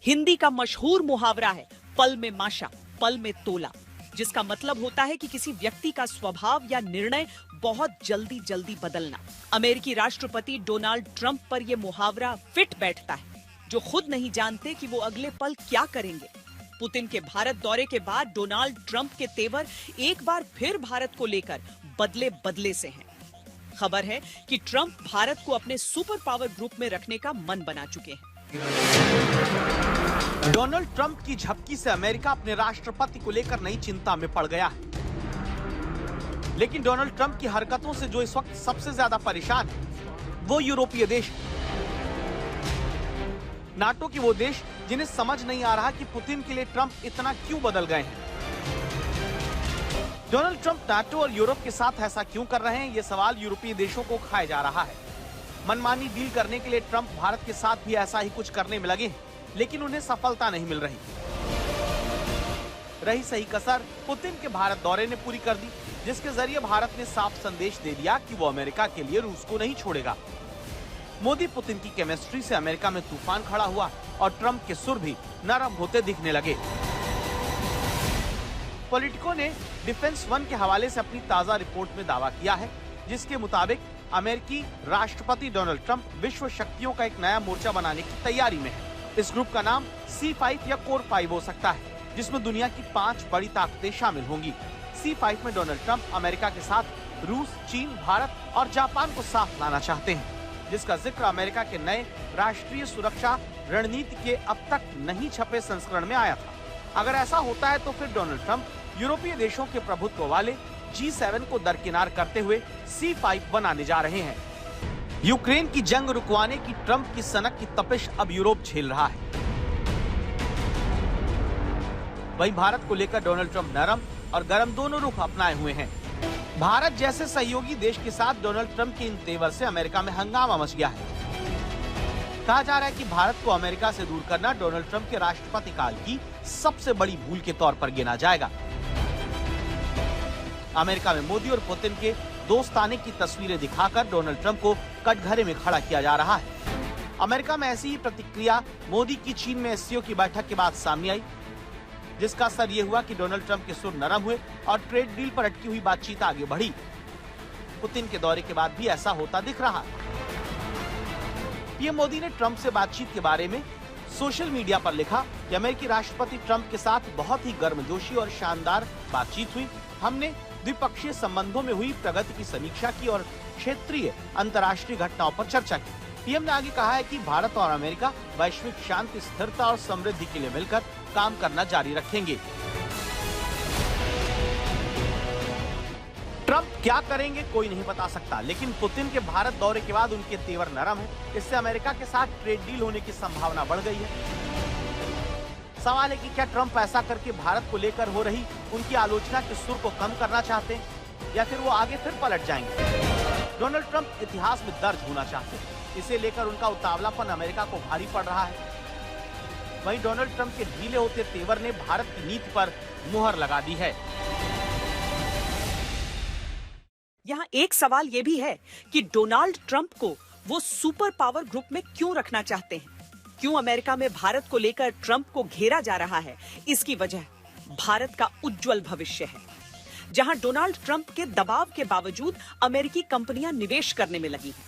हिंदी का मशहूर मुहावरा है पल में माशा, पल में तोला, जिसका मतलब होता है कि किसी व्यक्ति का स्वभाव या निर्णय बहुत जल्दी जल्दी बदलना। अमेरिकी राष्ट्रपति डोनाल्ड ट्रंप पर यह मुहावरा फिट बैठता है, जो खुद नहीं जानते कि वो अगले पल क्या करेंगे। पुतिन के भारत दौरे के बाद डोनाल्ड ट्रंप के तेवर एक बार फिर भारत को लेकर बदले बदले से हैं। खबर है कि ट्रंप भारत को अपने सुपर पावर ग्रुप में रखने का मन बना चुके हैं। डोनाल्ड ट्रंप की झपकी से अमेरिका अपने राष्ट्रपति को लेकर नई चिंता में पड़ गया है। लेकिन डोनाल्ड ट्रंप की हरकतों से जो इस वक्त सबसे ज्यादा परेशान है वो यूरोपीय देश, नाटो के वो देश जिन्हें समझ नहीं आ रहा कि पुतिन के लिए ट्रंप इतना क्यों बदल गए हैं। डोनाल्ड ट्रंप नाटो और यूरोप के साथ ऐसा क्यों कर रहे हैं, ये सवाल यूरोपीय देशों को खाया जा रहा है। मनमानी डील करने के लिए ट्रंप भारत के साथ भी ऐसा ही कुछ करने में लगे हैं, लेकिन उन्हें सफलता नहीं मिल रही। रही सही कसर पुतिन के भारत दौरे ने पूरी कर दी, जिसके जरिए भारत ने साफ संदेश दे दिया कि वो अमेरिका के लिए रूस को नहीं छोड़ेगा। मोदी पुतिन की केमिस्ट्री से अमेरिका में तूफान खड़ा हुआ और ट्रंप के सुर भी नरम होते दिखने लगे। पॉलिटिको ने डिफेंस वन के हवाले से अपनी ताजा रिपोर्ट में दावा किया है, जिसके मुताबिक अमेरिकी राष्ट्रपति डोनाल्ड ट्रंप विश्व शक्तियों का एक नया मोर्चा बनाने की तैयारी में है। इस ग्रुप का नाम C5 या कोर 5 हो सकता है, जिसमें दुनिया की 5 बड़ी ताकतें शामिल होंगी। C5 में डोनाल्ड ट्रंप अमेरिका के साथ रूस, चीन, भारत और जापान को साथ लाना चाहते हैं, जिसका जिक्र अमेरिका के नए राष्ट्रीय सुरक्षा रणनीति के अब तक नहीं छपे संस्करण में आया था। अगर ऐसा होता है तो फिर डोनाल्ड ट्रंप यूरोपीय देशों के प्रभुत्व वाले G7 को दरकिनार करते हुए C5 बनाने जा रहे हैं। यूक्रेन की जंग रुकवाने की ट्रंप की सनक की तपिश अब यूरोप झेल रहा है। वहीं भारत को लेकर डोनाल्ड ट्रंप नरम और गरम दोनों रुख अपनाए हुए हैं। भारत जैसे सहयोगी देश के साथ डोनाल्ड ट्रंप के इन तेवर से अमेरिका में हंगामा मच गया है। कहा जा रहा है कि भारत को अमेरिका से दूर करना डोनाल्ड ट्रंप के राष्ट्रपति काल की सबसे बड़ी भूल के तौर पर गिना जाएगा। अमेरिका में मोदी और पुतिन के दोस्ताने की तस्वीरें दिखाकर डोनाल्ड ट्रंप को कटघरे में खड़ा किया जा रहा है। अमेरिका में ऐसी ही प्रतिक्रिया मोदी की चीन में SCO की बैठक के बाद सामने आई, जिसका असर ये हुआ कि डोनाल्ड ट्रंप के सुर नरम हुए और ट्रेड डील पर अटकी हुई बातचीत आगे बढ़ी। पुतिन के दौरे के बाद भी ऐसा होता दिख रहा है। पीएम मोदी ने ट्रंप से बातचीत के बारे में सोशल मीडिया पर लिखा कि अमेरिकी राष्ट्रपति ट्रंप के साथ बहुत ही गर्मजोशी और शानदार बातचीत हुई। हमने द्विपक्षीय संबंधों में हुई प्रगति की समीक्षा की और क्षेत्रीय अंतर्राष्ट्रीय घटनाओं पर चर्चा की। पीएम ने आगे कहा है कि भारत और अमेरिका वैश्विक शांति, स्थिरता और समृद्धि के लिए मिलकर काम करना जारी रखेंगे। ट्रंप क्या करेंगे कोई नहीं बता सकता, लेकिन पुतिन के भारत दौरे के बाद उनके तेवर नरम है। इससे अमेरिका के साथ ट्रेड डील होने की संभावना बढ़ गई है। सवाल है कि क्या ट्रंप ऐसा करके भारत को लेकर हो रही उनकी आलोचना के सुर को कम करना चाहते हैं या फिर वो आगे फिर पलट जाएंगे। डोनाल्ड ट्रंप इतिहास में दर्ज होना चाहते हैं, इसे लेकर उनका उतावलापन अमेरिका को भारी पड़ रहा है। वहीं डोनाल्ड ट्रंप के ढीले होते तेवर ने भारत की नीति पर मुहर लगा दी है। यहाँ एक सवाल ये भी है कि डोनाल्ड ट्रंप को वो सुपर पावर ग्रुप में क्यों रखना चाहते हैं? क्यों अमेरिका में भारत को लेकर ट्रंप को घेरा जा रहा है? इसकी वजह भारत का उज्जवल भविष्य है, जहां डोनाल्ड ट्रंप के दबाव के बावजूद अमेरिकी कंपनियां निवेश करने में लगी हैं।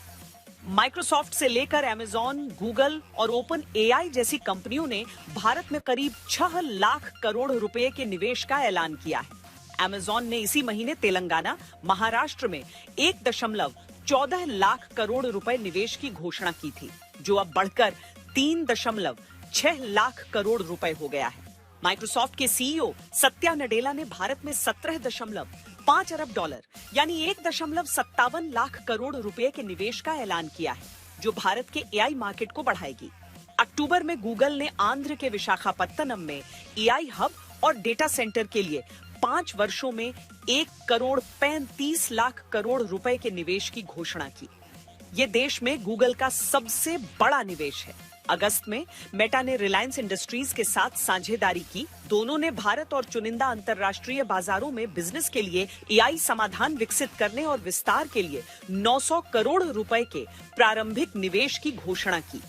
माइक्रोसॉफ्ट से लेकर अमेज़न, गूगल और ओपन AI जैसी कंपनियों ने भारत में करीब 6 लाख करोड़ रुपए के निवेश का ऐलान किया है। अमेज़न ने इसी महीने तेलंगाना, महाराष्ट्र में 1.14 लाख करोड़ रुपए निवेश की घोषणा की थी, जो अब बढ़कर 3.6 लाख करोड़ रुपए हो गया है। माइक्रोसॉफ्ट के CEO सत्या नडेला ने भारत में 17.5 अरब डॉलर यानी 1.57 लाख करोड़ रुपए के निवेश का ऐलान किया है, जो भारत के AI मार्केट को बढ़ाएगी। अक्टूबर में गूगल ने आंध्र के विशाखापत्तनम में AI हब और डेटा सेंटर के लिए 5 वर्षों में 1.35 लाख करोड़ रुपए के निवेश की घोषणा की। ये देश में गूगल का सबसे बड़ा निवेश है। अगस्त में मेटा ने रिलायंस इंडस्ट्रीज के साथ साझेदारी की। दोनों ने भारत और चुनिंदा अंतर्राष्ट्रीय बाजारों में बिजनेस के लिए AI समाधान विकसित करने और विस्तार के लिए 900 करोड़ रुपए के प्रारंभिक निवेश की घोषणा की।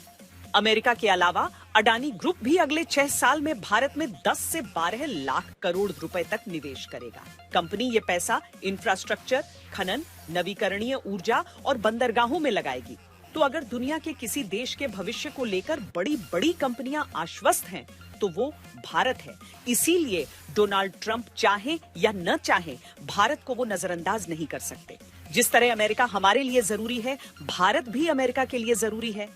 अमेरिका के अलावा अडानी ग्रुप भी अगले 6 साल में भारत में 10 से 12 लाख करोड़ रुपए तक निवेश करेगा। कंपनी ये पैसा इंफ्रास्ट्रक्चर, खनन, नवीकरणीय ऊर्जा और बंदरगाहों में लगाएगी। तो अगर दुनिया के किसी देश के भविष्य को लेकर बड़ी बड़ी कंपनियां आश्वस्त हैं, तो वो भारत है। इसीलिए डोनाल्ड ट्रंप चाहे या न चाहे, भारत को वो नजरअंदाज नहीं कर सकते। जिस तरह अमेरिका हमारे लिए जरूरी है, भारत भी अमेरिका के लिए जरूरी है।